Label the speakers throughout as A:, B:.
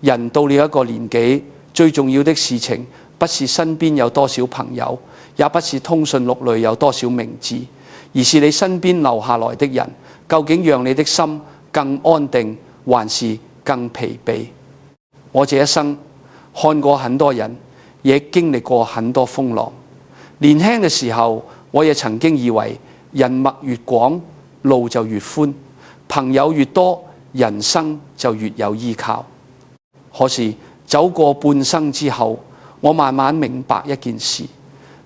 A: 人到了一個年紀，最重要的事情不是身邊有多少朋友，也不是通訊錄裏有多少名字，而是你身邊留下來的人，究竟讓你的心更安定，還是更疲憊？我這一生看過很多人，也經歷過很多風浪。年輕嘅時候，我也曾經以為人脈越廣，路就越寬，朋友越多，人生就越有依靠。可是走過半生之後，我慢慢明白一件事：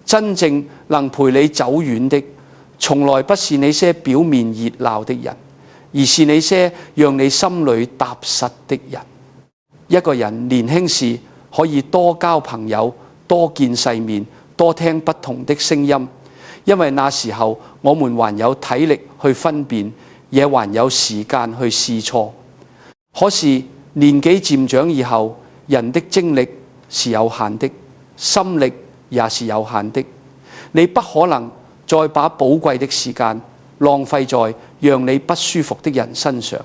A: 真正能陪你走遠的，從來不是那些表面熱鬧的人，而是那些讓你心裏踏實的人。一個人年輕時可以多交朋友，多見世面，多聽不同的聲音，因為那時候我們還有體力去分辨，也還有時間去試錯。可是年紀漸長以後，人的精力是有限的，心力也是有限的。你不可能再把寶貴的時間浪費在讓你不舒服的人身上。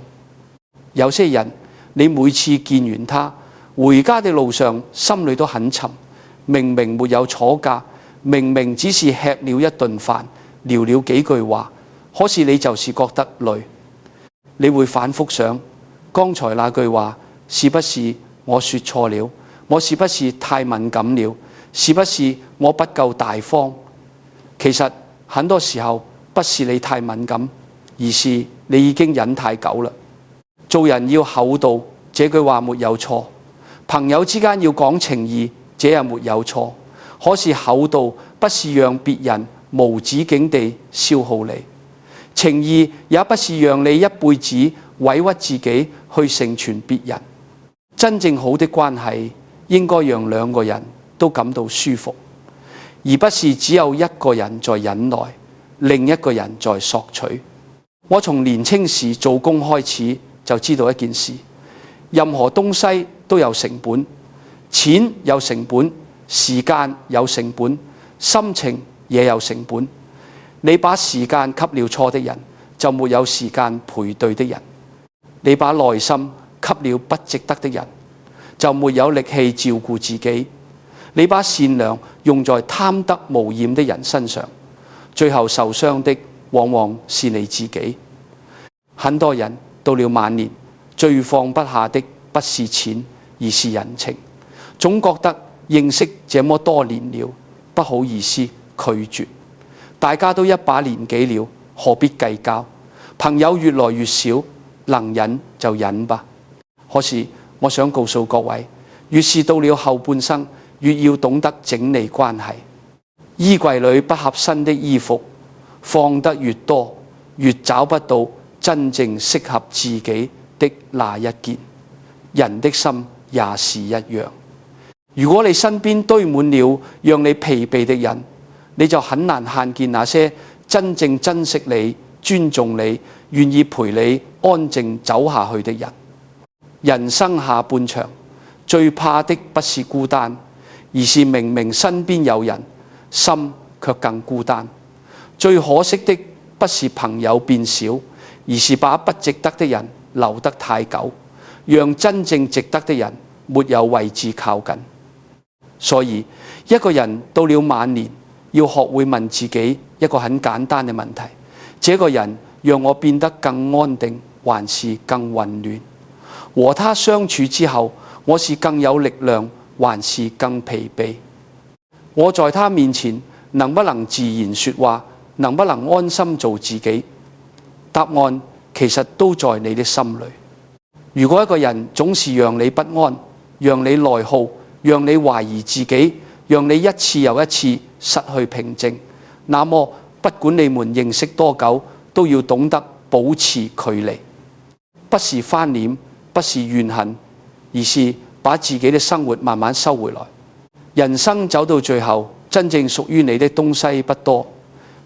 A: 有些人，你每次見完他，回家的路上心裏都很沉，明明沒有吵架，明明只是吃了一頓飯，聊了幾句話，可是你就是覺得累。你會反覆想，剛才那句話是不是我說錯了？我是不是太敏感了？是不是我不夠大方？其實很多時候不是你太敏感，而是你已經忍太久了。做人要厚道，這句話沒有錯；朋友之間要講情義，這也沒有錯。可是厚道不是讓別人無止境地消耗你，情義也不是讓你一輩子委屈自己去成全別人。真正好的關係應該讓兩個人都感到舒服，而不是只有一個人在忍耐，另一個人在索取。我從年輕時做工開始就知道一件事：任何東西都有成本，錢有成本，時間有成本，心情也有成本。你把時間給了錯的人，就沒有時間陪對的人；你把耐心給了不值得的人，就沒有力氣照顧自己；你把善良用在貪得無厭的人身上，最後受傷的往往是你自己。很多人到了晚年，最放不下的不是錢，而是人情。總覺得認識這麼多年了，不好意思拒絕。大家都一把年紀了，何必計較？朋友越來越少，能忍就忍吧。可是我想告訴各位，越是到了後半生，越要懂得整理關係。衣櫃裏不合身的衣服放得越多，越找不到真正適合自己的那一件。人的心也是一樣。如果你身邊堆滿了讓你疲憊的人，你就很難看見那些真正珍惜你、尊重你、願意陪你安靜走下去的人。人生下半場，最怕的不是孤單，而是明明身邊有人，心卻更孤單。最可惜的不是朋友變少，而是把不值得的人留得太久，讓真正值得的人沒有位置靠近。所以一個人到了晚年，要學會問自己一個很簡單的問題：這個人讓我變得更安定，還是更混亂？和他相處之後，我是更有力量，還是更疲憊？我在他面前能不能自然說話，能不能安心做自己？答案其實都在你的心裏。如果一個人總是讓你不安，讓你內耗，讓你懷疑自己，讓你一次又一次失去平靜，那麼不管你們認識多久，都要懂得保持距離。不是翻臉，不是怨恨，而是把自己的生活慢慢收回來。人生走到最後，真正屬於你的東西不多，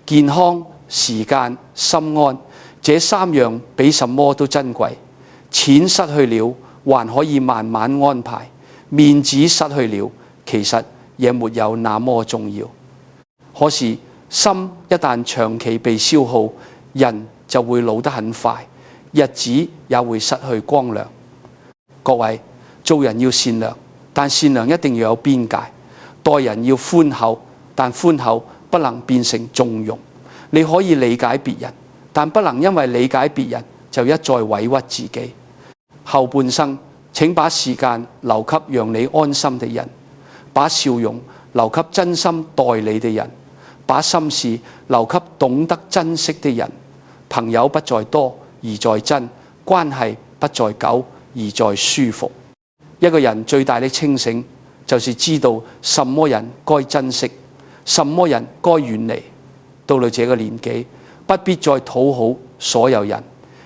A: 健康、時間、心安，這三樣比什麼都珍貴。錢失去了，還可以慢慢安排；面子失去了，其實也沒有那麼重要。可是心一旦長期被消耗，人就會老得很快，日子也會失去光亮。各位，做人要善良，但善良一定要有邊界；待人要寬厚，但寬厚不能變成縱容。你可以理解別人，但不能因為理解別人就一再委屈自己。後半生，請把時間留給讓你安心的人，把笑容留給真心待你的人，把心事留給懂得珍惜的人。朋友不在多，而在真；關係不在久，而在舒服。一個人最大的清醒，就是知道什麼人該珍惜，什麼人該遠離。到了這個年紀，不必再討好所有人，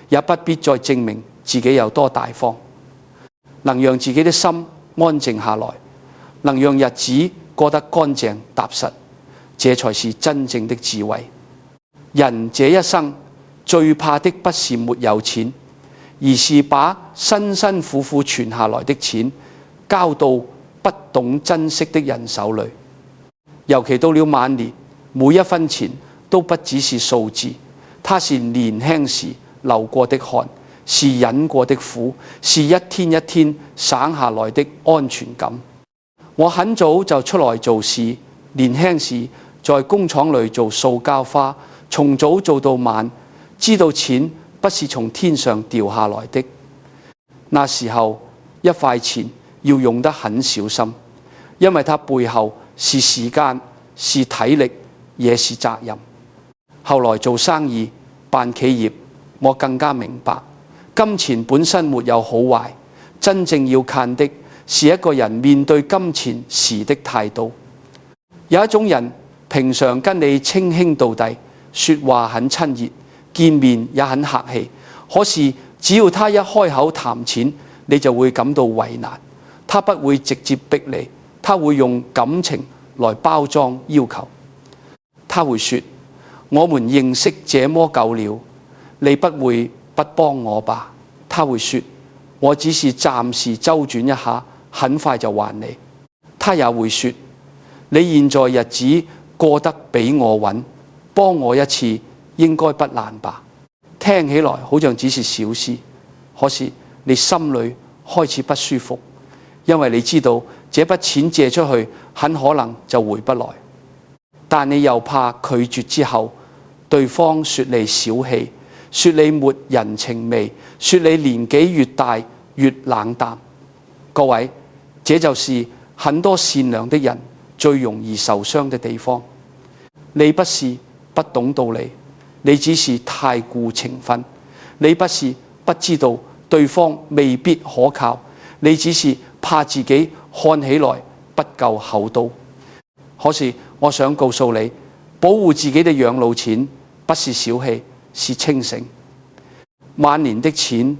A: 也不必再證明自己有多大方，能讓自己的心安靜下來，能讓日子過得乾淨踏實，這才是真正的智慧。人這一生最怕的不是沒有錢，而是把辛辛苦苦存下來的錢交到不懂珍惜的人手裏。尤其到了晚年，每一分錢都不只是數字，它是年輕時流過的汗，是忍過的苦，是一天一天省下來的安全感。我很早就出來做事，年輕時在工廠裏做塑膠花，從早做到晚，知道錢不是從天上掉下來的。那時候一塊錢要用得很小心，因為它背後是時間，是體力，也是責任。後來做生意辦企業，我更加明白，金錢本身沒有好壞，真正要看的是一個人面對金錢時的態度。有一種人平常跟你稱兄道弟，說話很親熱，見面也很客氣，可是只要他一開口談錢，你就會感到為難。他不會直接逼你，他會用感情來包裝要求。他會說：我們認識這麼久了，你不會不幫我吧？他會說：我只是暫時周轉一下，很快就還你。他也會說：你現在日子過得比我穩，幫我一次應該不難吧？聽起來好像只是小事，可是你心裏開始不舒服，因為你知道這筆錢借出去很可能就回不來，但你又怕拒絕之後對方說你小氣，說你沒人情味，說你年紀越大越冷淡。各位，這就是很多善良的人最容易受傷的地方。你不是不懂道理，你只是太顧情分；你不是不知道對方未必可靠，你只是怕自己看起來不夠厚道。可是我想告訴你，保護自己的養老錢不是小氣，是清醒。晚年的錢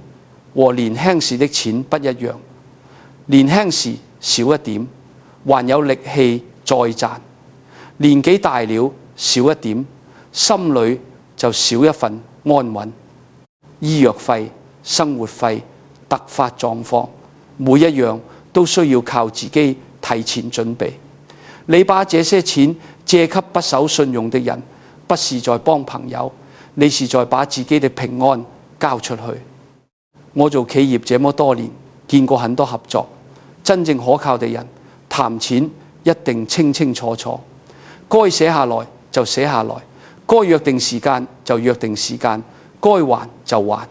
A: 和年輕時的錢不一樣，年輕時少一點，還有力氣再賺；年紀大了少一點，心裏就少一份安穩。醫藥費、生活費、突發狀況，每一樣都需要靠自己提前準備。你把這些錢借給不守信用的人，不是在幫朋友，你是在把自己的平安交出去。我做企業這麼多年，見過很多合作，真正可靠的人談錢一定清清楚楚，該寫下來就寫下來，該約定時間就約定時間，該還就還，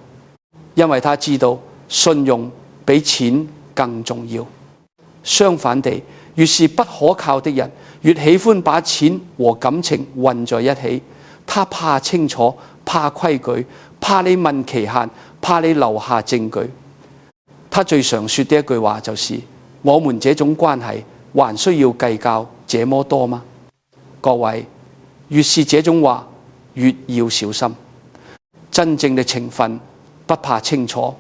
A: 因為他知道信用比錢更重要。相反地，越是不可靠的人，越喜歡把錢和感情混在一起。他怕清楚，怕規矩，怕你問期限，怕你留下證據。他最常說的一句話就是：我們這種關係還需要計較這麼多嗎？各位，越是這種話，越要小心。真正的情分不怕清楚，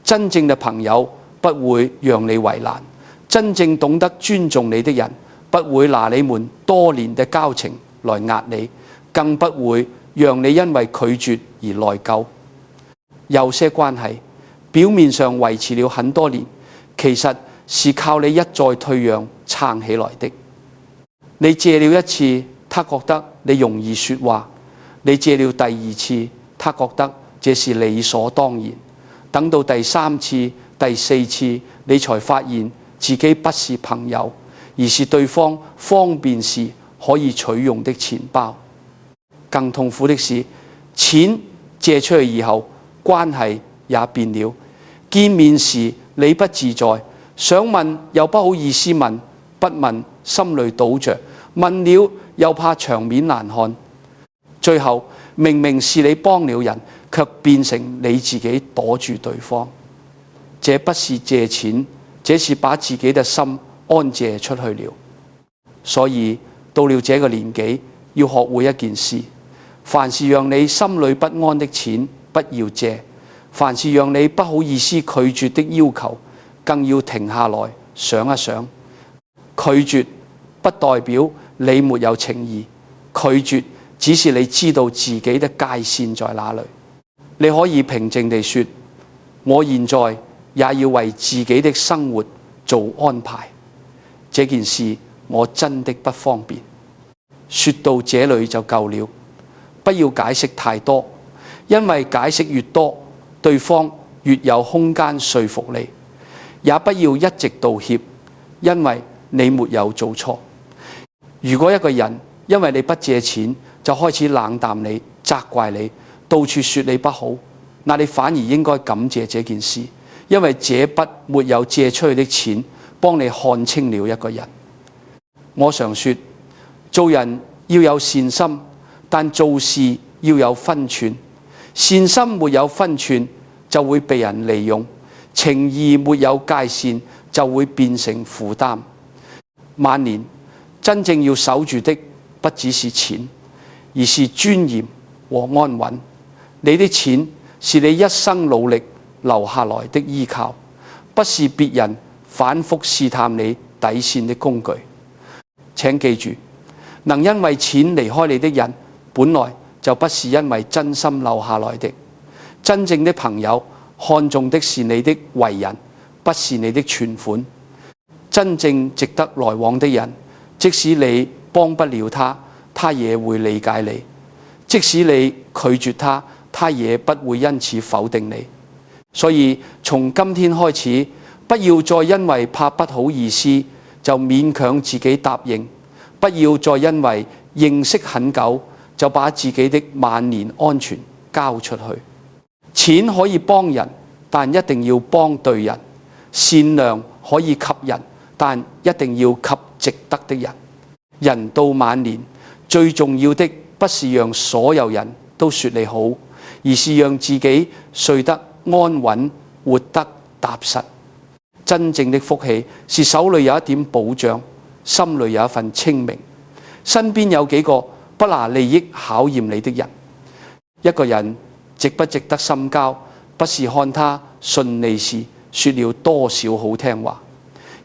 A: 真正的朋友不會讓你為難，真正懂得尊重你的人不會拿你們多年的交情來壓你，更不會讓你因為拒絕而內疚。有些關係表面上維持了很多年，其實是靠你一再退讓撐起來的。你借了一次，他覺得你容易說話；你借了第二次，他覺得這是理所當然；等到第三次，第四次你才發現自己不是朋友，而是對方方便時可以取用的錢包。更痛苦的是，錢借出去以後，關係也變了。見面時你不自在，想問又不好意思問，不問心裏堵着，問了又怕場面難看。最後明明是你幫了人，卻變成你自己躲住對方。這不是借錢，這是把自己的心安借出去了。所以到了這個年紀，要學會一件事：凡是讓你心裏不安的錢，不要借；凡是讓你不好意思拒絕的要求，更要停下來想一想。拒絕不代表你沒有情義，拒絕只是你知道自己的界線在哪裏。你可以平靜地說：我現在也要為自己的生活做安排，這件事我真的不方便。說到這裏就夠了，不要解釋太多，因為解釋越多，對方越有空間說服你。也不要一直道歉，因為你沒有做錯。如果一個人因為你不借錢就開始冷淡你、責怪你、到處說你不好，那你反而應該感謝這件事，因為這筆沒有借出去的錢幫你看清了一個人。我常說，做人要有善心，但做事要有分寸。善心沒有分寸就會被人利用，情義沒有界線就會變成負擔。晚年真正要守住的不只是錢，而是尊嚴和安穩。你的錢是你一生努力留下來的依靠，不是別人反覆試探你底線的工具。請記住，能因為錢離開你的人，本來就不是因為真心留下來的。真正的朋友看重的是你的為人，不是你的存款。真正值得來往的人，即使你幫不了他，他也會理解你；即使你拒絕他，他也不會因此否定你。所以從今天開始，不要再因為怕不好意思就勉強自己答應，不要再因為認識很久就把自己的晚年安全交出去。錢可以幫人，但一定要幫對人；善良可以給人，但一定要給值得的人。人到晚年，最重要的不是讓所有人都說你好，而是讓自己睡得安穩，活得踏實。真正的福氣是手裏有一點保障，心裏有一份清明，身邊有幾個不拿利益考驗你的人。一個人值不值得深交，不是看他順利時說了多少好聽話，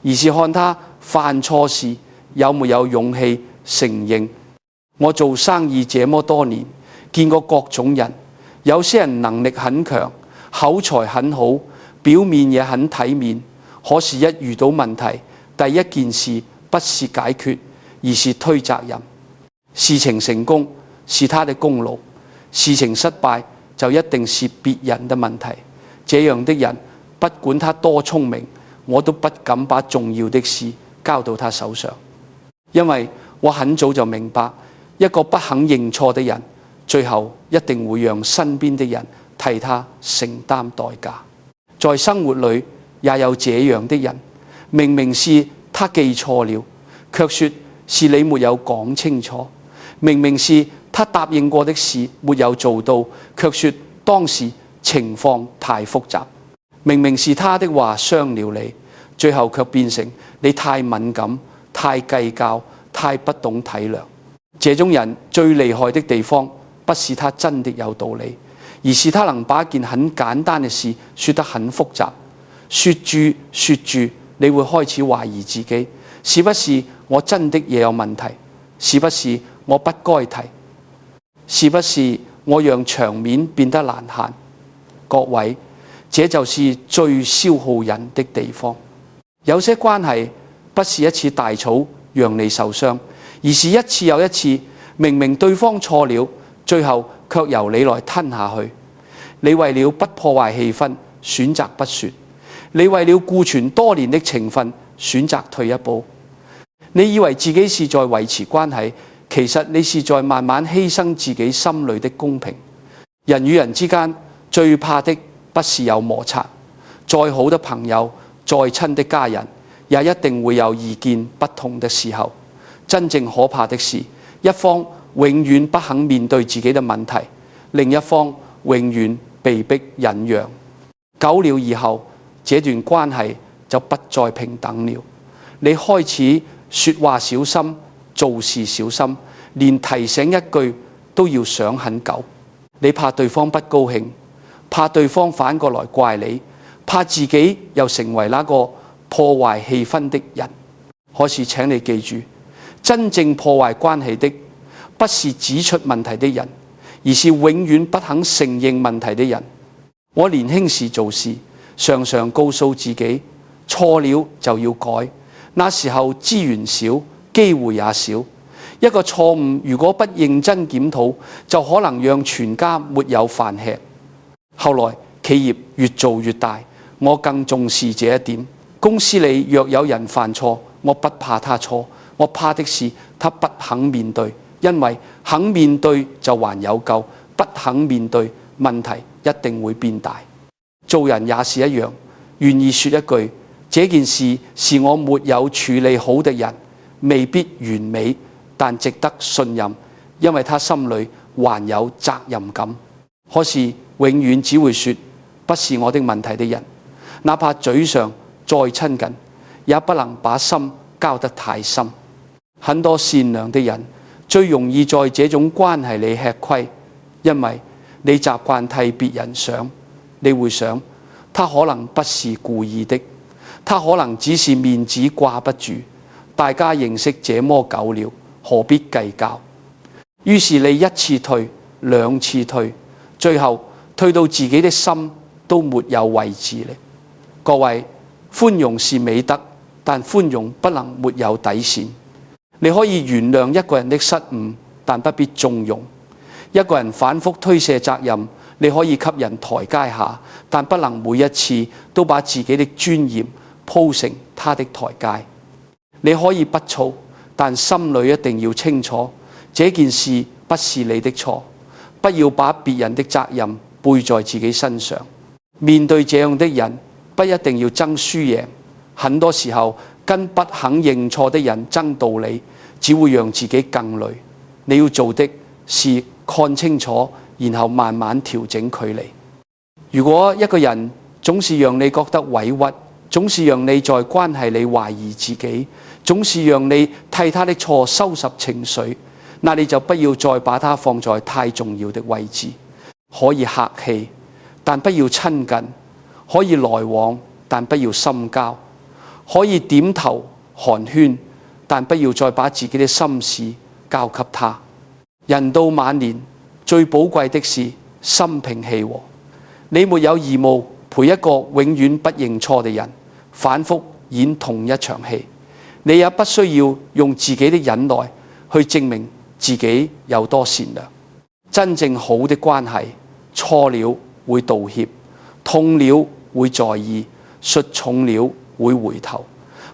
A: 而是看他犯錯時有沒有勇氣承認。我做生意這麼多年，見過各種人，有些人能力很強，口才很好，表面也很體面，可是一遇到問題，第一件事不是解決，而是推責任。事情成功是他的功勞，事情失敗就一定是別人的問題。這樣的人，不管他多聰明，我都不敢把重要的事交到他手上，因為我很早就明白，一個不肯認錯的人，最後一定會讓身邊的人替他承擔代價。在生活裏也有這樣的人，明明是他記錯了，卻說是你沒有講清楚；明明是他答應過的事沒有做到，卻說當時情況太複雜；明明是他的話傷了你，最後卻變成你太敏感、太計較、太不懂體諒。這種人最厲害的地方，不是他真的有道理，而是他能把一件很簡單的事說得很複雜。說住，你會開始懷疑自己，是不是我真的也有問題？是不是我不該提？是不是我讓場面變得難看？各位，這就是最消耗人的地方。有些關係不是一次大吵讓你受傷，而是一次又一次，明明對方錯了，最後卻由你來吞下去。你為了不破壞氣氛，選擇不說；你為了顧全多年的情分，選擇退一步。你以為自己是在維持關係，其實你是在慢慢犧牲自己心裏的公平。人與人之間最怕的不是有摩擦，再好的朋友，再親的家人，也一定會有意見不同的時候。真正可怕的是，一方永遠不肯面對自己的問題，另一方永遠被迫忍讓。久了以後，這段關係就不再平等了。你開始說話小心，做事小心，連提醒一句都要想很久。你怕對方不高興，怕對方反過來怪你，怕自己又成為那個破壞氣氛的人。可是請你記住，真正破壞關係的不是指出問題的人，而是永遠不肯承認問題的人。我年輕時做事，常常告訴自己，錯了就要改。那時候資源少，機會也少。一個錯誤如果不認真檢討，就可能讓全家沒有飯吃。後來企業越做越大，我更重視這一點。公司裏若有人犯錯，我不怕他錯，我怕的是他不肯面對。因為肯面對就還有救，不肯面對，問題一定會變大。做人也是一樣，願意說一句，這件事是我沒有處理好的人，未必完美，但值得信任，因為他心裏還有責任感。可是永遠只會說不是我的問題的人，哪怕嘴上再親近，也不能把心交得太深。很多善良的人最容易在這種關係裏吃虧，因為你習慣替別人想，你會想他可能不是故意的，他可能只是面子掛不住。大家認識這麼久了，何必計較？於是你一次退，兩次退，最後退到自己的心都沒有位置了。各位，寬容是美德，但寬容不能沒有底線。你可以原諒一個人的失誤，但不必縱容。一個人反覆推卸責任，你可以給人台階下，但不能每一次都把自己的尊嚴鋪成他的台階。你可以不躁，但心裏一定要清楚，這件事不是你的錯。不要把別人的責任背在自己身上。面對這樣的人，不一定要爭輸贏，很多時候跟不肯認錯的人爭道理，只會讓自己更累。你要做的是看清楚，然後慢慢調整距離。如果一個人總是讓你覺得委屈，總是讓你在關係裏懷疑自己，總是讓你替他的錯收拾情緒，那你就不要再把他放在太重要的位置。可以客氣，但不要親近；可以來往，但不要深交；可以點頭寒暄，但不要再把自己的心事交給他。人到晚年，最寶貴的是心平氣和。你沒有義務陪一個永遠不認錯的人反覆演同一場戲，你也不需要用自己的忍耐去證明自己有多善良。真正好的關係，錯了會道歉，痛了會在意，說重了會回頭，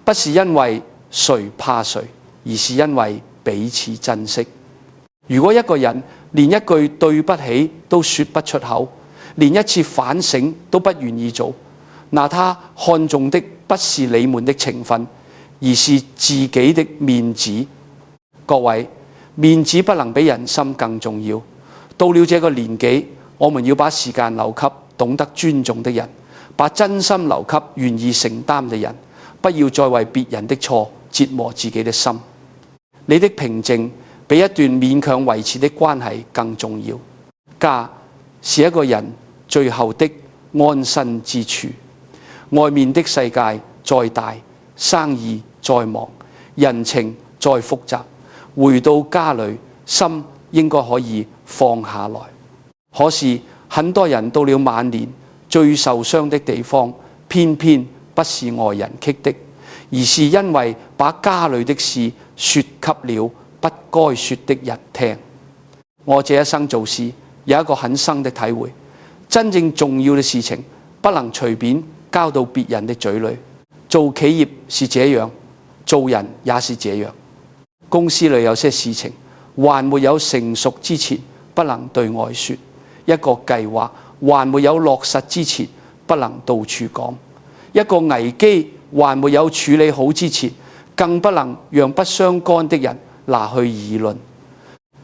A: 不是因為誰怕誰，而是因為彼此珍惜。如果一個人連一句對不起都說不出口，連一次反省都不願意做，那他看重的不是你們的情分，而是自己的面子。各位，面子不能比人心更重要。到了這個年紀，我們要把時間留給懂得尊重的人，把真心留給願意承擔的人，不要再為別人的錯折磨自己的心。你的平靜比一段勉強維持的關係更重要。家是一個人最後的安身之處。外面的世界再大，生意再忙，人情再複雜，回到家裏，心應該可以放下來。可是很多人到了晚年，最受傷的地方，偏偏不是外人棘的，而是因為把家裏的事說給了不該說的人聽。我這一生做事有一個很深的體會，真正重要的事情不能隨便交到別人的嘴裏。做企業是這樣，做人也是這樣。公司裏有些事情還沒有成熟之前，不能對外說；一個計劃還沒有落實之前，不能到處講；一個危機還沒有處理好之前，更不能讓不相干的人拿去議論。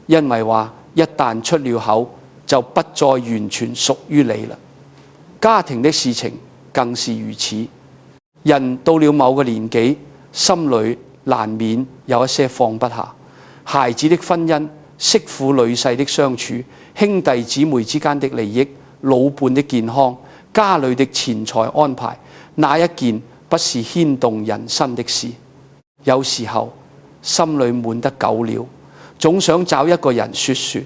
A: 因為話一旦出了口，就不再完全屬於你了。家庭的事情更是如此。人到了某個年紀，心裏難免有一些放不下。孩子的婚姻、媳婦女婿的相處、兄弟姊妹之間的利益、老伴的健康、家裏的錢財安排，哪一件不是牽動人心的事？有時候心裏悶得久了，總想找一個人說說。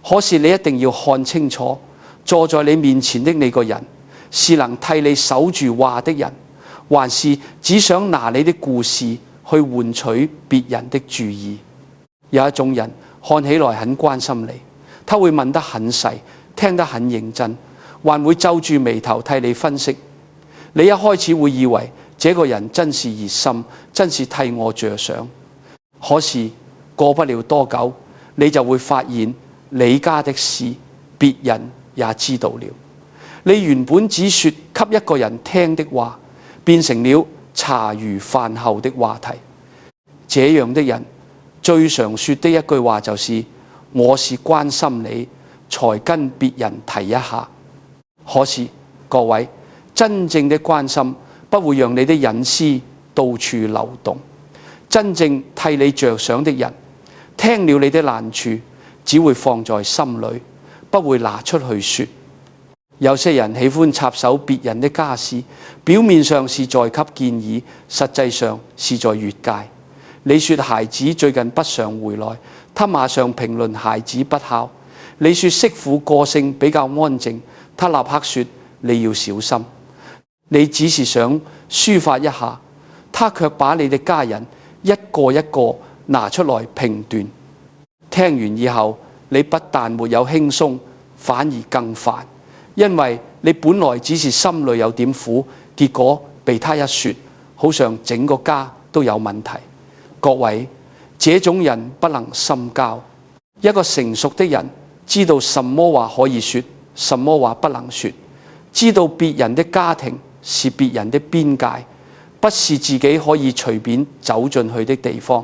A: 可是你一定要看清楚，坐在你面前的那個人，是能替你守住話的人，還是只想拿你的故事去換取別人的注意？有一種人看起來很關心你，他會問得很細，聽得很認真，還會皺住眉頭替你分析。你一開始會以為這個人真是熱心，真是替我着想。可是過不了多久，你就會發現你家的事別人也知道了。你原本只說給一個人聽的話，變成了茶餘飯後的話題。這樣的人最常說的一句話就是：我是關心你，才跟別人提一下。可是各位，真正的關心不會讓你的隱私到處流動。真正替你着想的人，聽了你的難處，只會放在心裏，不會拿出去說。有些人喜歡插手別人的家事，表面上是在給建議，實際上是在越界。你說孩子最近不常回來，他馬上評論孩子不孝。你說媳婦個性比較安靜，他立刻說你要小心。你只是想抒發一下，他卻把你的家人一個一個拿出來評斷。聽完以後，你不但沒有輕鬆，反而更煩，因為你本來只是心裏有點苦，結果被他一說，好像整個家都有問題。各位，這種人不能深交。一個成熟的人知道什麼話可以說，什麼話不能說，知道別人的家庭是別人的邊界，不是自己可以隨便走進去的地方。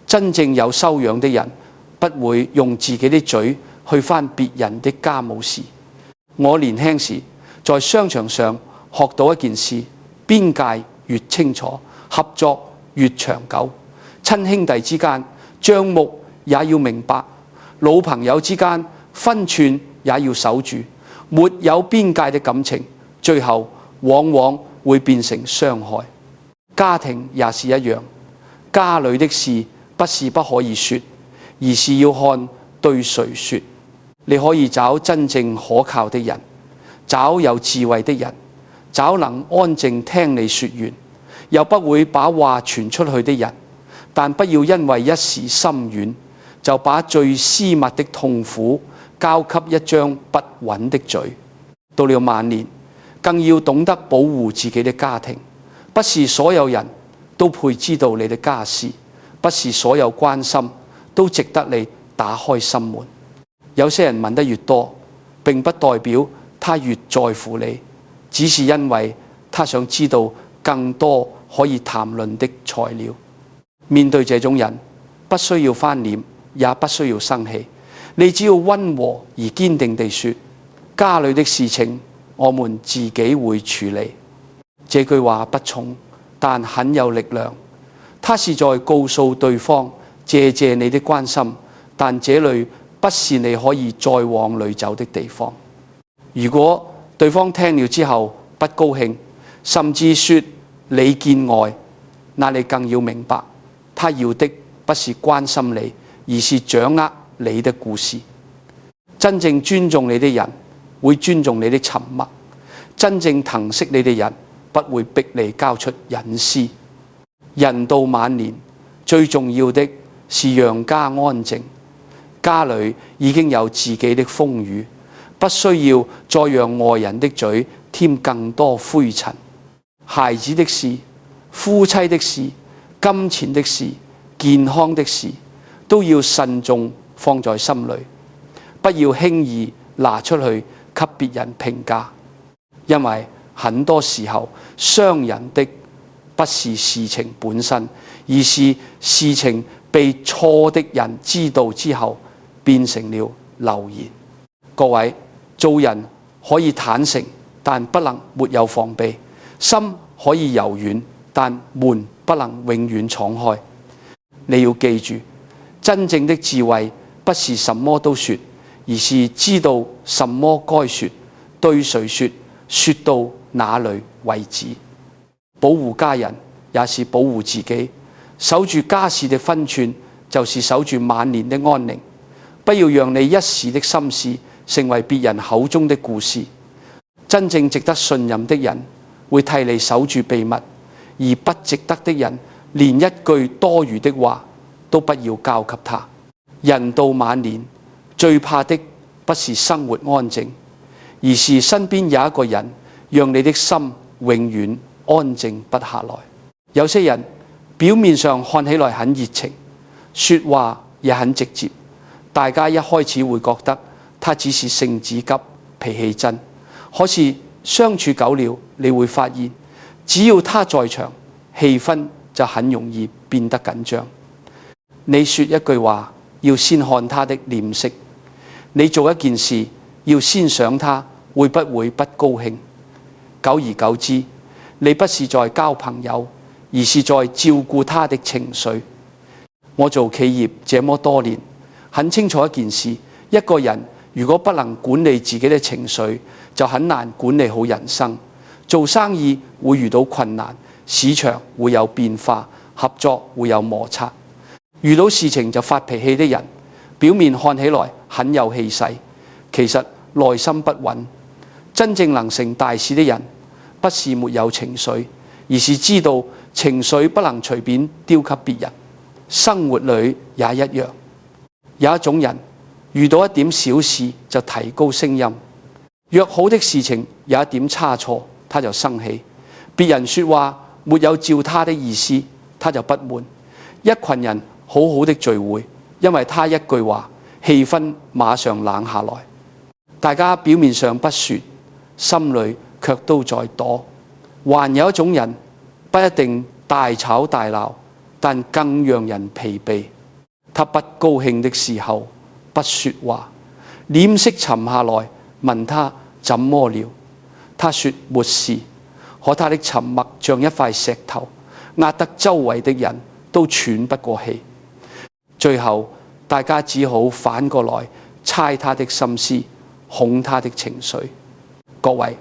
A: 真正有修養的人不會用自己的嘴去翻別人的家務事。我年輕時在商場上學到一件事：邊界越清楚，合作越長久。親兄弟之間帳目也要明白，老朋友之間分寸也要守住。沒有邊界的感情，最後往往會變成傷害。家庭也是一樣，家裏的事不是不可以說，而是要看對誰說。你可以找真正可靠的人，找有智慧的人，找能安靜聽你說完又不會把話傳出去的人，但不要因為一時心軟，就把最私密的痛苦交給一張不穩的嘴。到了晚年，更要懂得保護自己的家庭。不是所有人都配知道你的家事，不是所有關心都值得你打開心門。有些人問得越多，並不代表他越在乎你，只是因為他想知道更多可以談論的材料。面對這種人，不需要翻臉，也不需要生氣，你只要溫和而堅定地說：家裏的事情我們自己會處理。這句話不重，但很有力量。他是在告訴對方：謝謝你的關心，但這裏不是你可以再往裏走的地方。如果對方聽了之後不高興，甚至說你見外，那你更要明白，他要的不是關心你，而是掌握你的故事。真正尊重你的人會尊重你的沉默，真正疼惜你的人不會逼你交出隱私。人到晚年，最重要的是讓家安靜，家裏已經有自己的風雨，不需要再讓外人的嘴添更多灰塵。孩子的事、夫妻的事、金錢的事、健康的事，都要慎重放在心裏，不要輕易拿出去給別人評價，因為很多時候傷人的不是事情本身，而是事情被錯的人知道之後變成了流言。各位，做人可以坦誠，但不能沒有防備；心可以柔軟，但門不能永遠敞開。你要記住，真正的智慧不是什麼都說，而是知道什麼該說，對誰說，說到哪裏為止。保護家人也是保護自己，守住家事的分寸，就是守住晚年的安寧。不要讓你一時的心事成為別人口中的故事。真正值得信任的人會替你守住秘密，而不值得的人連一句多餘的話都不要交給他。人到晚年，最怕的不是生活安靜，而是身邊有一個人讓你的心永遠安靜不下來。有些人表面上看起來很熱情，說話也很直接，大家一開始會覺得他只是性子急、脾氣真。可是相處久了，你會發現，只要他在場，氣氛就很容易變得緊張。你說一句話，要先看他的臉色；你做一件事，要先想他會不會不高興。久而久之，你不是在交朋友，而是在照顧他的情緒。我做企業這麼多年，很清楚一件事：一個人如果不能管理自己的情緒，就很難管理好人生。做生意會遇到困難，市場會有變化，合作會有摩擦。遇到事情就發脾氣的人，表面看起來很有氣勢，其實內心不穩。真正能成大事的人，不是沒有情緒，而是知道情緒不能隨便丟給別人。生活裏也一樣，有一種人遇到一點小事就提高聲音，約好的事情有一點差錯，他就生氣；別人說話沒有照他的意思，他就不滿。一群人好好的聚會，因為他一句話，氣氛馬上冷下來。大家表面上不說，心裏卻都在躲。還有一種人，不一定大吵大鬧，但更讓人疲憊。他不高興的時候不說話，臉色沉下來，問他怎麼了，他說沒事，可他的沉默像一塊石頭，壓得周圍的人都喘不過氣。最後大家只好反過來猜他的心思，哄他的情緒。各位，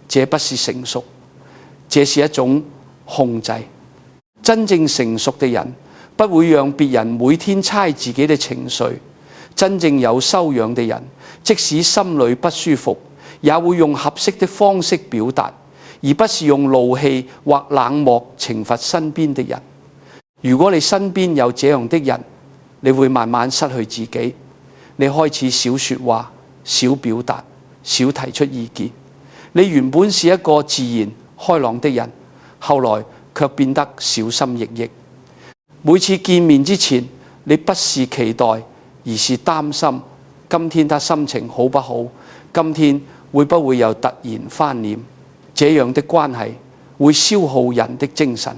A: 這不是成熟，這是一種控制。真正成熟的人不會讓別人每天猜自己的情緒。真正有修養的人，即使心裏不舒服，也會用合適的方式表達，而不是用怒氣或冷漠懲罰身邊的人。如果你身邊有這樣的人，你會慢慢失去自己。你開始少說話、少表達、少提出意見。你原本是一個自然開朗的人，後來卻變得小心翼翼。每次見面之前，你不是期待，而是擔心今天他心情好不好，今天會不會又突然翻臉。這樣的關係會消耗人的精神。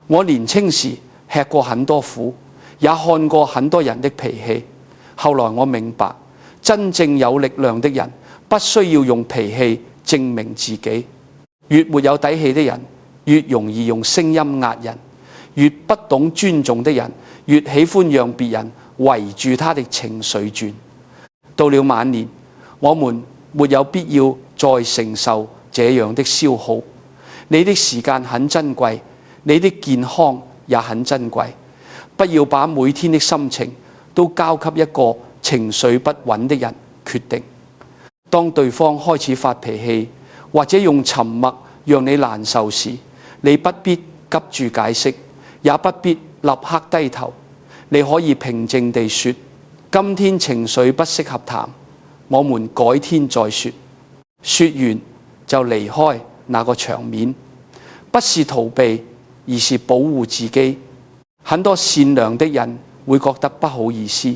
A: 我年輕時吃過很多苦，也看過很多人的脾氣。後來我明白，真正有力量的人不需要用脾氣證明自己。越沒有底氣的人，越容易用聲音壓人；越不懂尊重的人，越喜歡讓別人圍住他的情緒轉。到了晚年，我們沒有必要再承受這樣的消耗。你的時間很珍貴，你的健康也很珍貴。不要把每天的心情都交給一個情緒不穩的人決定。當對方開始發脾氣，或者用沉默讓你難受時，你不必急住解釋，也不必立刻低頭。你可以平靜地說：今天情緒不適合談，我們改天再說。說完就離開那個場面，不是逃避，而是保護自己。很多善良的人會覺得不好意思，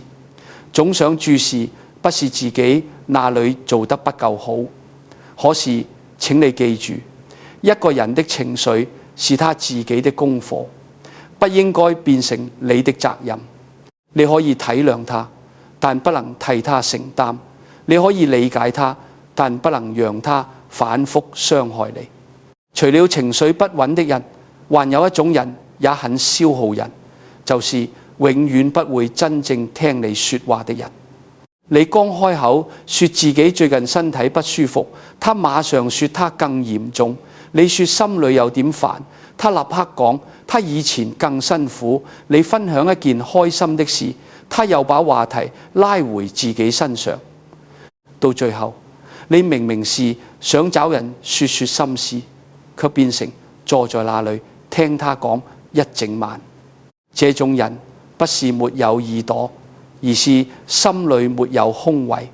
A: 總想注視不是自己那裡做得不夠好。可是請你記住，一個人的情緒是他自己的功課，不應該變成你的責任。你可以體諒他，但不能替他承擔；你可以理解他，但不能讓他反覆傷害你。除了情緒不穩的人，還有一種人也很消耗人，就是永遠不會真正聽你說話的人。你剛開口說自己最近身體不舒服，他馬上說他更嚴重。你說心裏有點煩，他立刻講他以前更辛苦。你分享一件開心的事，他又把話題拉回自己身上。到最後，你明明是想找人說說心事，卻變成坐在那裏聽他講一整晚。這種人不是沒有耳朵，而是心裏沒有胸圍。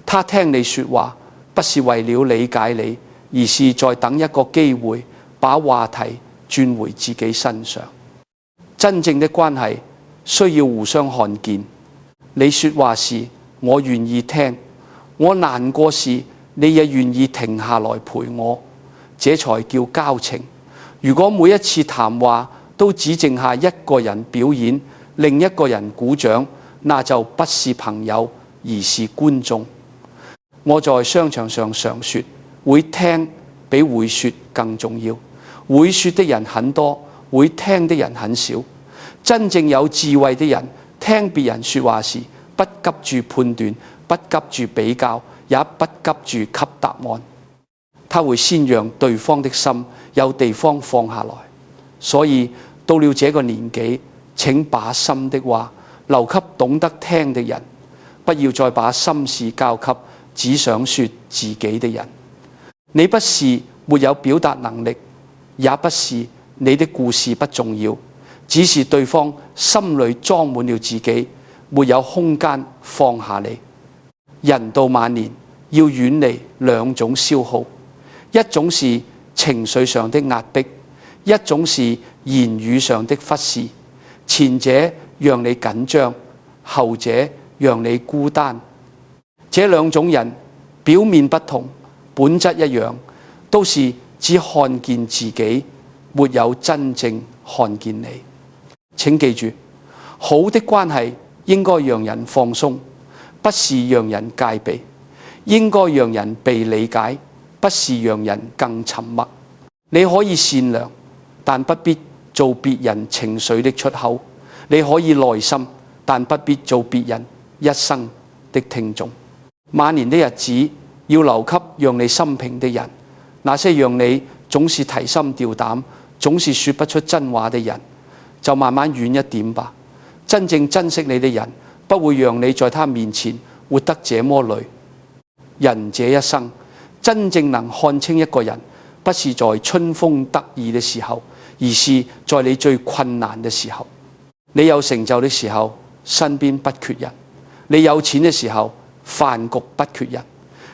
A: 他聽你說話，不是為了理解你，而是在等一個機會把話題轉回自己身上。真正的關係需要互相看見。你說話時，我願意聽；我難過時，你也願意停下來陪我，這才叫交情。如果每一次談話都只剩下一個人表演，另一個人鼓掌，那就不是朋友，而是觀眾。我在商場上常說，會聽比會說更重要。會說的人很多，會聽的人很少。真正有智慧的人，聽別人說話時，不急住判斷，不急住比較，也不急住給答案。他會先讓對方的心有地方放下來。所以到了這個年紀，請把心的話留給懂得聽的人，不要再把心事交給只想說自己的人。你不是沒有表達能力，也不是你的故事不重要，只是對方心裏裝滿了自己，沒有空間放下你。人到晚年要遠離兩種消耗，一種是情緒上的壓迫，一種是言語上的忽視。前者讓你緊張，後者讓你孤單。這兩種人表面不同，本質一樣，都是只看見自己，沒有真正看見你。請記住，好的關係應該讓人放鬆，不是讓人戒備；應該讓人被理解，不是讓人更沉默。你可以善良，但不必做別人情緒的出口；你可以耐心，但不必做別人一生的聽眾。晚年的日子要留給讓你心平的人，那些讓你總是提心吊膽、總是說不出真話的人，就慢慢遠一點吧。真正珍惜你的人，不會讓你在他面前活得這麼累。人這一生，真正能看清一個人，不是在春風得意的時候，而是在你最困難的時候。你有成就的時候，身邊不缺人；你有錢的時候，飯局不缺人；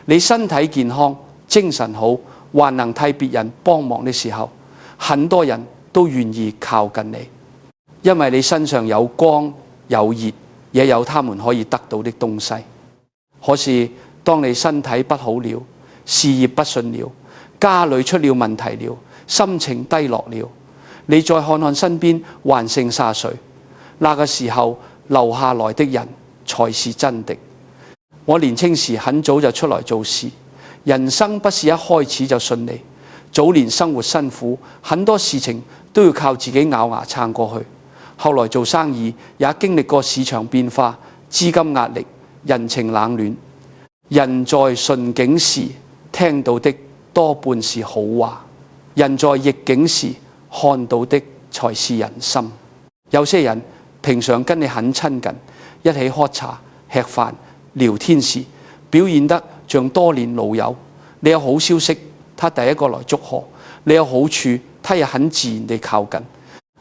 A: 你身體健康、精神好，還能替別人幫忙的時候，很多人都願意靠近你，因為你身上有光有熱，也有他們可以得到的東西。可是當你身體不好了，事業不順了，家裏出了問題了，心情低落了，你再看看身邊還剩下誰？那個時候留下來的人才是真的。我年輕時很早就出來做事，人生不是一開始就順利。早年生活辛苦，很多事情都要靠自己咬牙撐過去。後來做生意也經歷過市場變化、資金壓力、人情冷暖。人在順境時聽到的多半是好話，人在逆境時看到的才是人心。有些人平常跟你很親近，一起喝茶、吃飯、聊天時，表現得像多年老友。你有好消息，他第一個來祝賀；你有好處，他也很自然地靠近。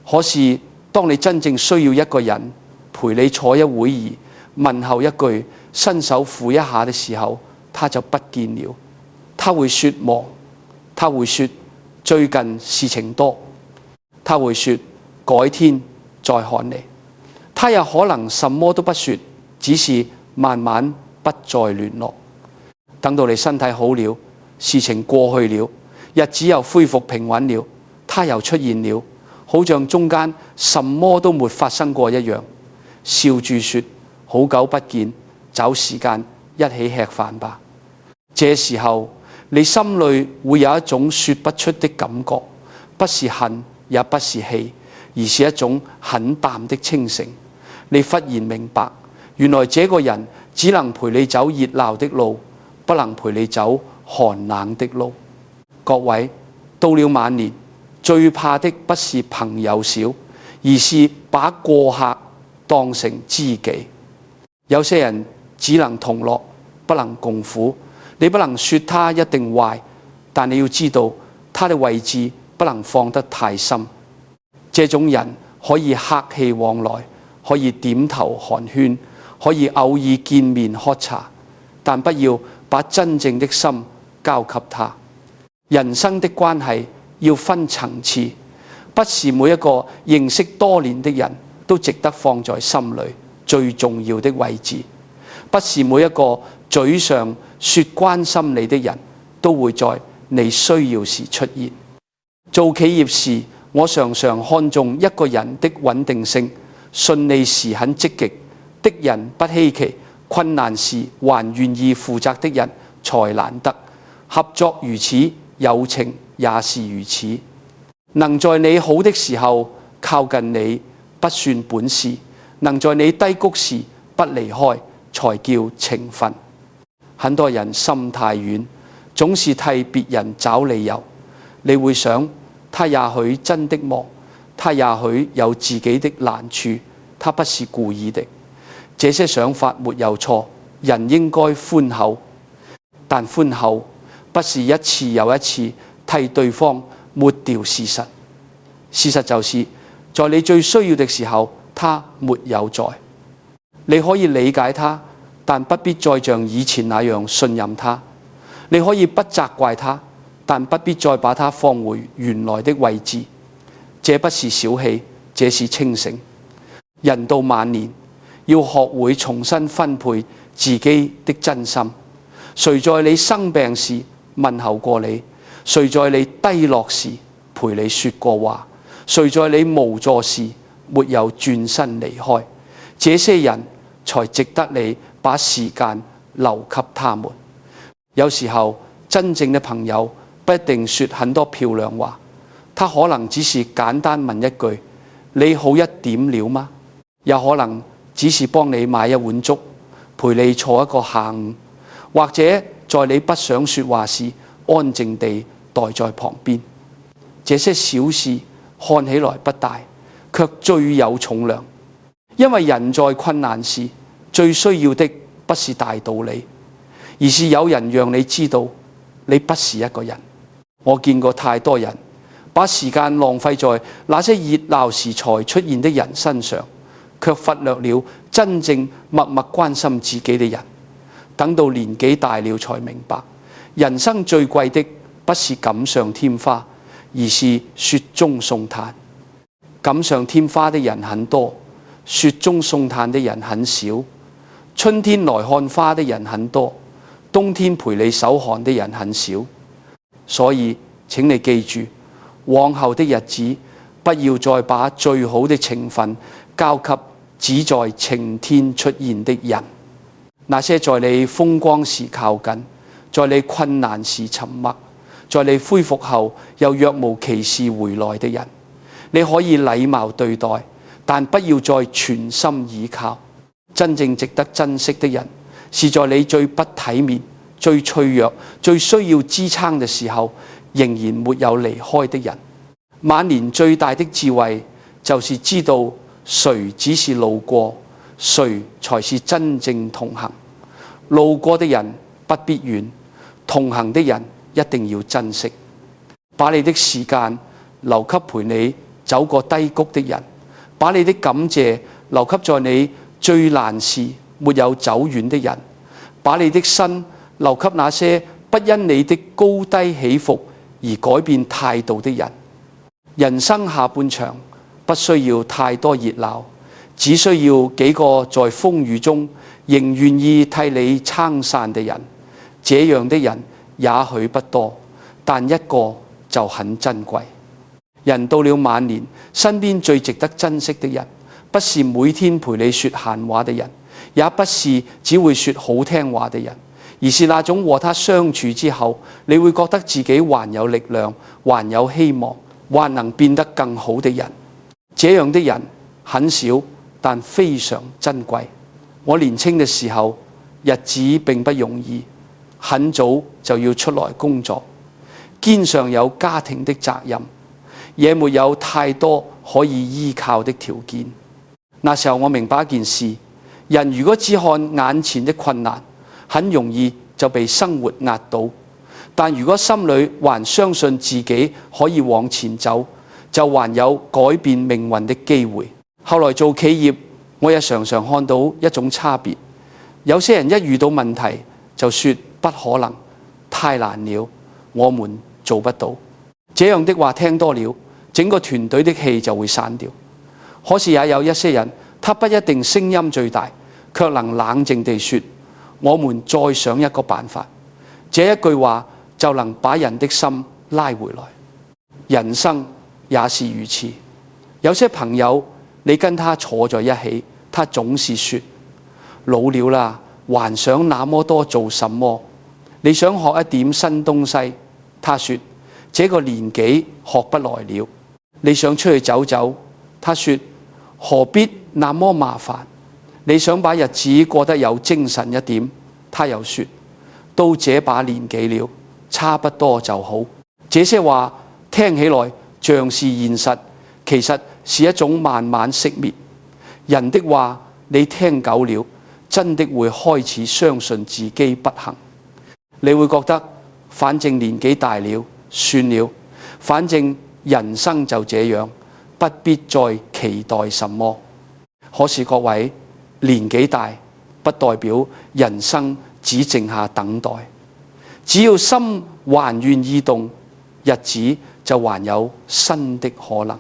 A: 可是當你真正需要一個人陪你坐一會兒，問候一句，伸手扶一下的時候，他就不見了。他會說忙，他會說最近事情多，他會說改天再看你。他也可能什麼都不說，只是慢慢不再聯絡。等到你身體好了，事情過去了，日子又恢復平穩了，他又出現了，好像中間什麼都沒發生過一樣，笑住說好久不見，找時間一起吃飯吧。這時候你心裏會有一種說不出的感覺，不是恨也不是氣，而是一種很淡的清醒。你忽然明白，原來這個人只能陪你走熱鬧的路，不能陪你走寒冷的路。各位，到了晚年，最怕的不是朋友少，而是把過客當成知己。有些人只能同樂，不能共苦。你不能說他一定壞，但你要知道他的位置不能放得太深。這種人可以客氣往來，可以點頭寒暄，可以偶爾見面喝茶，但不要把真正的心交給他。人生的關係要分層次，不是每一個認識多年的人都值得放在心裏最重要的位置，不是每一個嘴上說關心你的人都會在你需要時出現。做企業時，我常常看重一個人的穩定性，順利時很積極，的人不稀奇，困難時還願意負責的人才難得。合作如此，友情也是如此。能在你好的時候靠近你不算本事，能在你低谷時不離開才叫情分。很多人心太軟，總是替別人找理由。你會想，他也許真的忙，他也許有自己的難處，他不是故意的。這些想法沒有錯，人應該寬厚，但寬厚不是一次又一次替對方抹掉事實。事實就是在你最需要的時候，他沒有在。你可以理解他，但不必再像以前那樣信任他。你可以不責怪他，但不必再把他放回原來的位置。這不是小氣，這是清醒。人到晚年，要學會重新分配自己的真心。誰在你生病時問候過你？誰在你低落時陪你說過話？誰在你無助時沒有轉身離開？這些人才值得你把時間留給他們。有時候真正的朋友不一定說很多漂亮話，他可能只是簡單問一句你好一點了嗎？也可能只是幫你買一碗粥，陪你坐一個下午，或者在你不想說話時安靜地待在旁邊。這些小事看起來不大，卻最有重量。因為人在困難時最需要的不是大道理，而是有人讓你知道你不是一個人。我見過太多人把時間浪費在那些熱鬧時才出現的人身上，卻忽略了真正默默關心自己的人。等到年紀大了才明白，人生最貴的不是錦上添花，而是雪中送炭。錦上添花的人很多，雪中送炭的人很少。春天來看花的人很多，冬天陪你守寒的人很少。所以請你記住，往後的日子不要再把最好的情分交給只在晴天出現的人。那些在你風光時靠近，在你困難時沉默，在你恢復後又若無其事回來的人，你可以禮貌對待，但不要再全心倚靠。真正值得珍惜的人，是在你最不體面、最脆弱、最需要支撐的時候，仍然沒有離開的人。晚年最大的智慧，就是知道誰只是路過，誰才是真正同行。路過的人不必遠，同行的人一定要珍惜。把你的時間留給陪你走過低谷的人，把你的感謝留給在你最難時沒有走遠的人，把你的心留給那些不因你的高低起伏而改變態度的人。人生下半場不需要太多熱鬧，只需要幾個在風雨中仍願意替你撐傘的人。這樣的人也許不多，但一個就很珍貴。人到了晚年，身邊最值得珍惜的人，不是每天陪你說閒話的人，也不是只會說好聽話的人，而是那種和他相處之後，你會覺得自己還有力量，還有希望，還能變得更好的人。這樣的人很少，但非常珍貴。我年輕的時候，日子並不容易，很早就要出來工作，肩上有家庭的責任，也沒有太多可以依靠的條件。那時候我明白一件事，人如果只看眼前的困難，很容易就被生活壓倒，但如果心裏還相信自己可以往前走，就還有改變命運的機會。後來做企業，我也常常看到一種差別，有些人一遇到問題就說不可能，太難了，我們做不到。這樣的話聽多了，整個團隊的氣就會散掉。可是也有一些人，他不一定聲音最大，卻能冷靜地說，我們再想一個辦法。這一句話就能把人的心拉回來。人生也是如此，有些朋友你跟他坐在一起，他總是說，老了啦，還想那麼多做什麼？你想學一點新東西，他說，這個年紀學不來了。你想出去走走，他說，何必那麼麻煩？你想把日子過得有精神一點，他又說，到這把年紀了，差不多就好。這些話聽起來像是現實，其實是一種慢慢熄滅。人的話你聽久了，真的會開始相信自己不行。你會覺得反正年紀大了，算了，反正人生就這樣，不必再期待什麼。可是各位，年紀大不代表人生只剩下等待，只要心還願意動，日子就還有新的可能。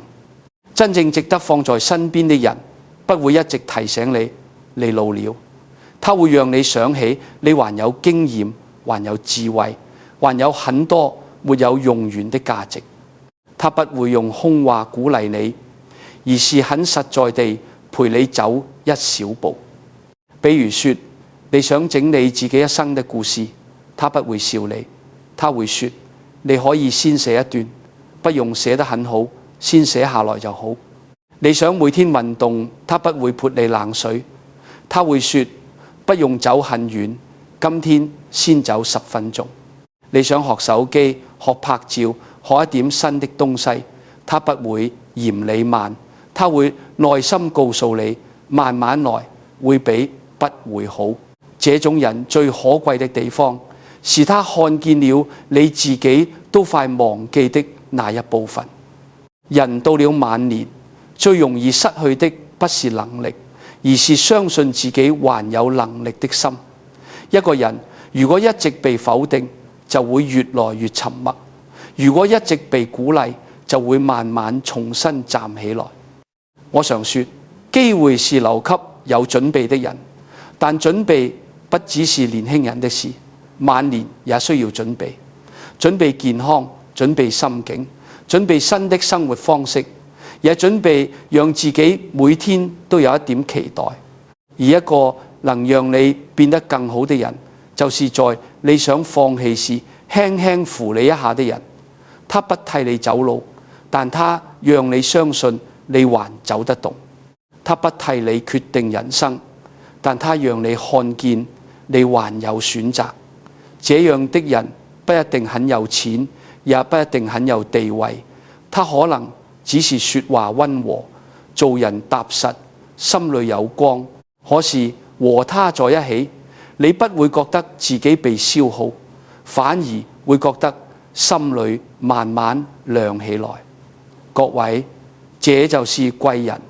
A: 真正值得放在身邊的人，不會一直提醒你你老了，他會讓你想起你還有經驗，還有智慧，還有很多沒有用完的價值。他不會用空話鼓勵你，而是很實在地陪你走一小步。比如說，你想整理自己一生的故事，他不會笑你，他會說，你可以先寫一段，不用寫得很好，先寫下來就好。你想每天運動，他不會潑你冷水，他會說，不用走很遠，今天先走10分鐘。你想學手機、學拍照、學一點新的東西，他不會嫌你慢，他會耐心告訴你，慢慢來，會比不會好。這種人最可貴的地方，是他看見了你自己都快忘記的那一部分。人到了晚年，最容易失去的不是能力，而是相信自己還有能力的心。一個人如果一直被否定，就會越來越沉默；如果一直被鼓勵，就會慢慢重新站起來。我常說，機會是留給有準備的人，但準備不只是年輕人的事，晚年也需要準備。準備健康，準備心境，準備新的生活方式，也準備讓自己每天都有一點期待。而一個能讓你變得更好的人，就是在你想放棄時輕輕扶你一下的人。他不替你走路，但他讓你相信你還走得動。他不替你決定人生，但他讓你看見你還有選擇。這樣的人不一定很有錢，也不一定很有地位，他可能只是說話溫和，做人踏實，心裏有光。可是和他在一起，你不會覺得自己被消耗，反而會覺得心裏慢慢亮起來。各位，這就是貴人。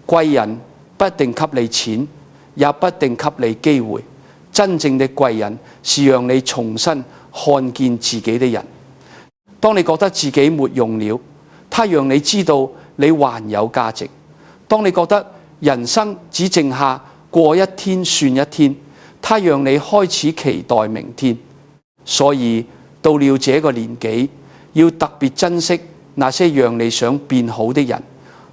A: 貴人不一定給你錢，也不一定給你機會。真正的貴人是讓你重新看見自己的人。當你覺得自己沒用了，他讓你知道你還有價值；當你覺得人生只剩下過一天算一天，他讓你開始期待明天。所以到了這個年紀，要特別珍惜那些讓你想變好的人，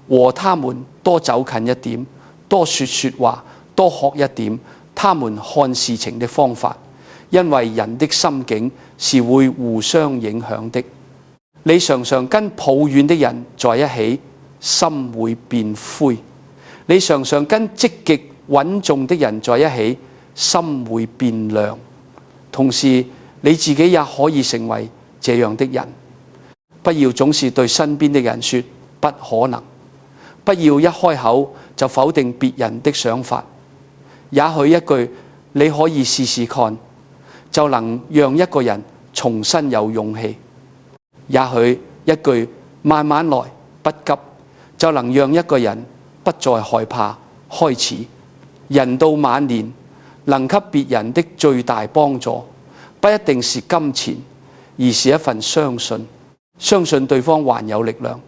A: 和他們多走近一點，多說話，多學一點他們看事情的方法，因為人的心境是會互相影響的。你常常跟抱怨的人在一起，心會變灰；你常常跟積極穩重的人在一起，心會變亮。同時你自己也可以成為這樣的人。不要總是對身邊的人說不可能，不要一開口就否定別人的想法。也許一句你可以試試看，就能讓一個人重新有勇氣。也許一句慢慢來，不急，就能讓一個人不再害怕開始。人到晚年，能給別人的最大幫助，不一定是金錢，而是一份相信。相信對方還有力量，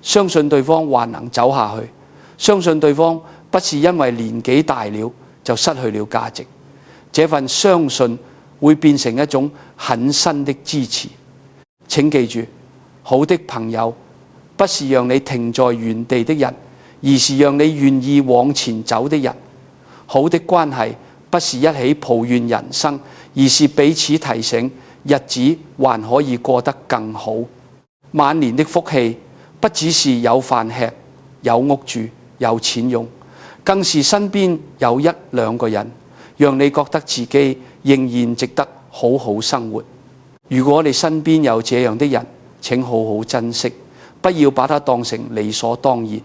A: 相信對方還能走下去，相信對方不是因為年紀大了就失去了價值。這份相信會變成一種很深的支持。請記住，好的朋友不是讓你停在原地的人，而是讓你願意往前走的人。好的關係不是一起抱怨人生，而是彼此提醒日子還可以過得更好。晚年的福氣不只是有飯吃、有屋住、有錢用，更是身邊有一兩個人讓你覺得自己仍然值得好好生活。如果你身邊有這樣的人，請好好珍惜，不要把它當成理所當然。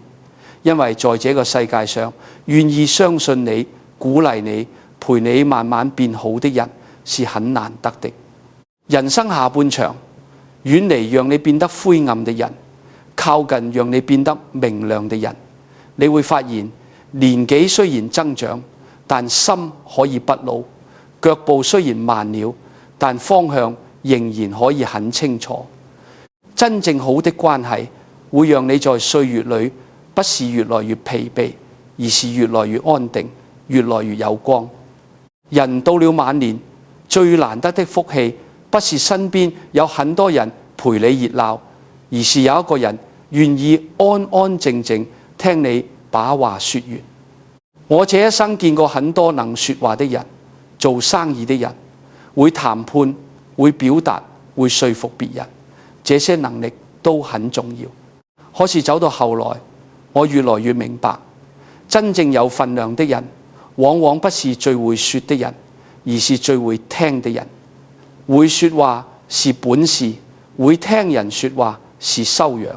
A: 因為在這個世界上，願意相信你、鼓勵你、陪你慢慢變好的人是很難得的。人生下半場，遠離讓你變得灰暗的人，靠近讓你變得明亮的人。你會發現，年紀雖然增長，但心可以不老；腳步雖然慢了，但方向仍然可以很清楚。真正好的關係會讓你在歲月裏不是越來越疲憊，而是越來越安定，越來越有光。人到了晚年，最難得的福氣不是身邊有很多人陪你熱鬧，而是有一個人願意安安靜靜聽你把話說完。我這一生見過很多能說話的人，做生意的人，會談判、會表達、會說服別人，這些能力都很重要。可是走到後來，我越來越明白，真正有分量的人，往往不是最會說的人，而是最會聽的人。會說話是本事，會聽人說話是修養。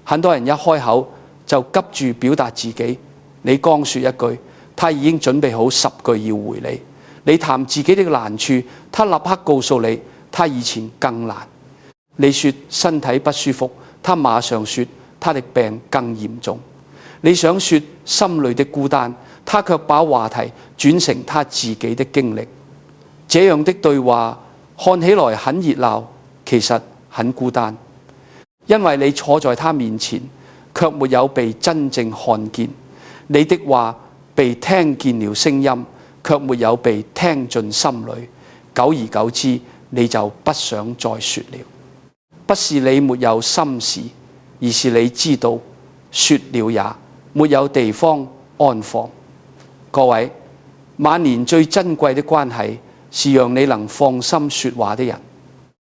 A: 很多人一開口就急住表達自己，你剛說一句，他已經準備好10句要回你。你談自己的難處，他立刻告訴你他以前更難。你說身體不舒服，他馬上說他的病更嚴重。你想說心裏的孤單，他卻把話題轉成他自己的經歷。這樣的對話看起來很熱鬧，其實很孤單，因為你坐在他面前，卻沒有被真正看見。你的話被聽見了聲音，卻沒有被聽進心裏。久而久之，你就不想再說了。不是你沒有心事，而是你知道說了也沒有地方安放。各位，晚年最珍貴的關係是讓你能放心說話的人。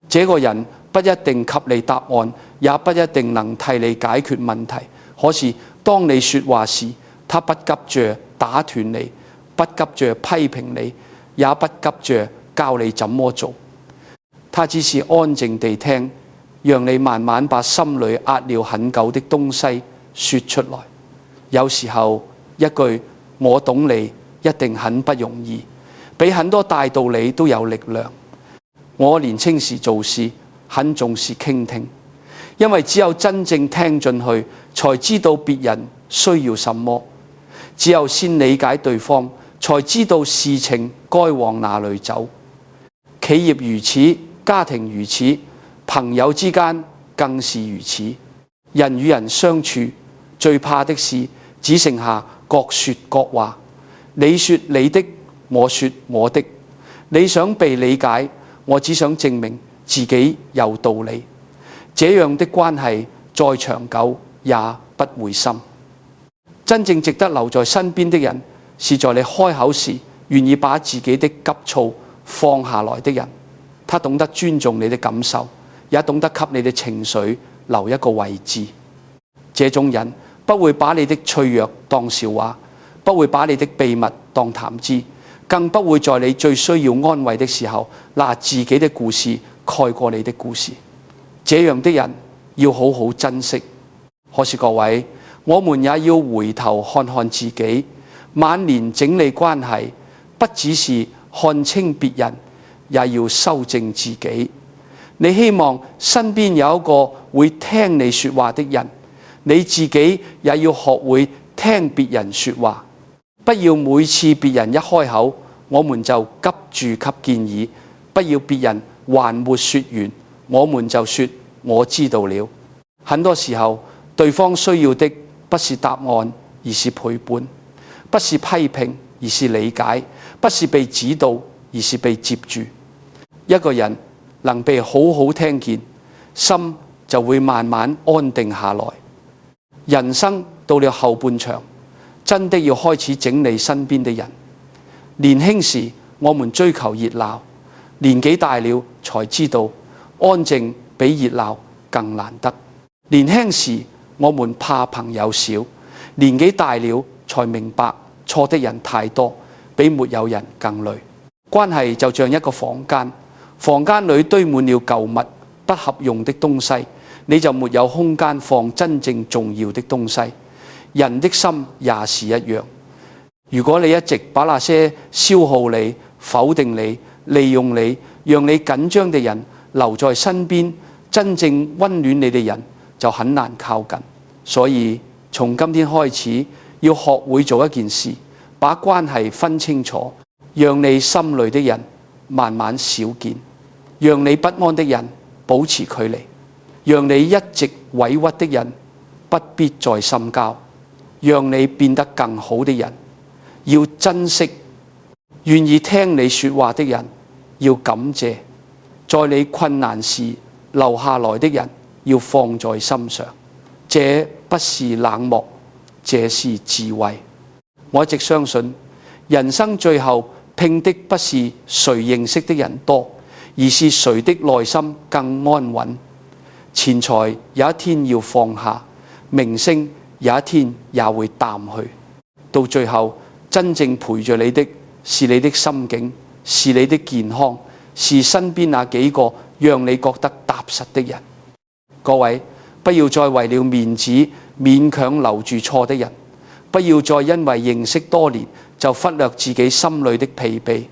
A: 這個人不一定給你答案，也不一定能替你解決問題。可是當你說話時，他不急着打斷你，不急着批評你，也不急着教你怎麼做。他只是安靜地聽，讓你慢慢把心裏壓了很久的東西說出來。有時候一句我懂你一定很不容易，比很多大道理都有力量。我年輕時做事很重視傾聽，因為只有真正聽進去，才知道別人需要什麼。只有先理解對方，才知道事情該往哪裏走。企業如此，家庭如此，朋友之間更是如此。人與人相處，最怕的是只剩下各說各話。你說你的，我說我的。你想被理解，我只想證明自己有道理。這樣的關係再長久也不會深。真正值得留在身邊的人，是在你開口時願意把自己的急躁放下來的人。他懂得尊重你的感受，也懂得給你的情緒留一個位置。這種人不會把你的脆弱當笑話，不會把你的秘密當談資，更不會在你最需要安慰的時候拿自己的故事蓋過你的故事。這樣的人要好好珍惜。可是各位，我們也要回頭看看自己，晚年整理關係，不只是看清別人，也要修正自己。你希望身邊有一個會聽你說話的人，你自己也要學會聽別人說話。不要每次別人一開口，我們就急住給建議；不要別人還沒說完，我們就說我知道了。很多時候，對方需要的不是答案，而是陪伴；不是批評，而是理解；不是被指導，而是被接住。一個人能被好好聽見，心就會慢慢安定下來。人生到了後半場，真的要開始整理身邊的人。年輕時我們追求熱鬧，年紀大了才知道安靜比熱鬧更難得。年輕時我們怕朋友少，年紀大了才明白錯的人太多，比沒有人更累。關係就像一個房間，房間裏堆滿了舊物、不合用的東西，你就沒有空間放真正重要的東西。人的心也是一樣，如果你一直把那些消耗你、否定你、利用你、讓你緊張的人留在身邊，真正溫暖你的人就很難靠近。所以從今天開始，要學會做一件事，把關係分清楚，讓你心裏的人慢慢少見，讓你不安的人保持距離，讓你一直委屈的人不必再深交，讓你變得更好的人要珍惜，願意聽你說話的人要感謝，在你困難時留下來的人要放在心上。這不是冷漠，這是智慧。我一直相信，人生最後拼的不是誰認識的人多，而是誰的內心更安穩。錢財有一天要放下，名聲有一天也會淡去，到最後真正陪着你的是你的心境，是你的健康，是身邊那幾個讓你覺得踏實的人。各位，不要再為了面子勉強留住錯的人，不要再因為認識多年就忽略自己心裏的疲憊。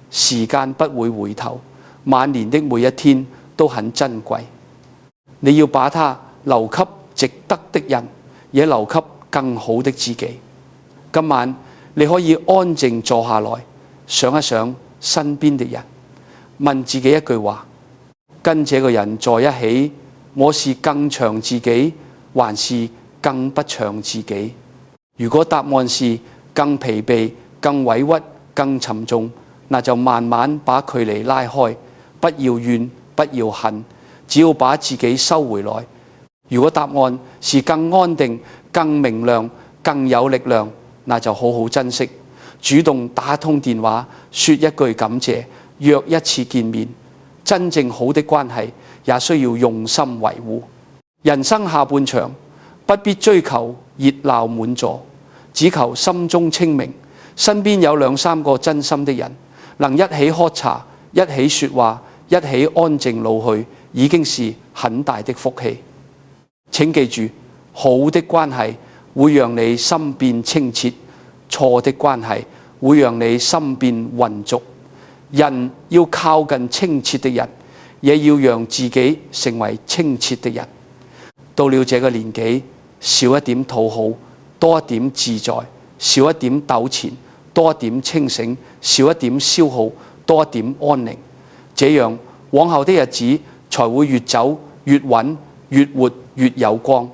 A: 時間不會回頭，晚年的每一天都很珍貴，你要把它留給值得的人，也留給更好的自己。今晚你可以安靜坐下來，想一想身邊的人，問自己一句話：跟這個人在一起，我是更長自己，還是更不長自己？如果答案是更疲憊、更委屈、更沉重，那就慢慢把距離拉開，不要怨，不要恨，只要把自己收回來。如果答案是更安定、更明亮、更有力量，那就好好珍惜，主動打通電話，說一句感謝，約一次見面。真正好的關係也需要用心維護。人生下半場不必追求熱鬧滿座，只求心中清明，身邊有2、3個真心的人，能一起喝茶，一起說話，一起安靜老去，已經是很大的福氣。請記住，好的關係會讓你心變清澈，錯的關係會讓你心變渾濁。人要靠近清澈的人，也要讓自己成為清澈的人。到了這個年紀，少一點討好，多一點自在；少一點糾纏，多一點清醒；少一點消耗，多一點安寧。這樣往後的日子才會越走越穩，越活越有光。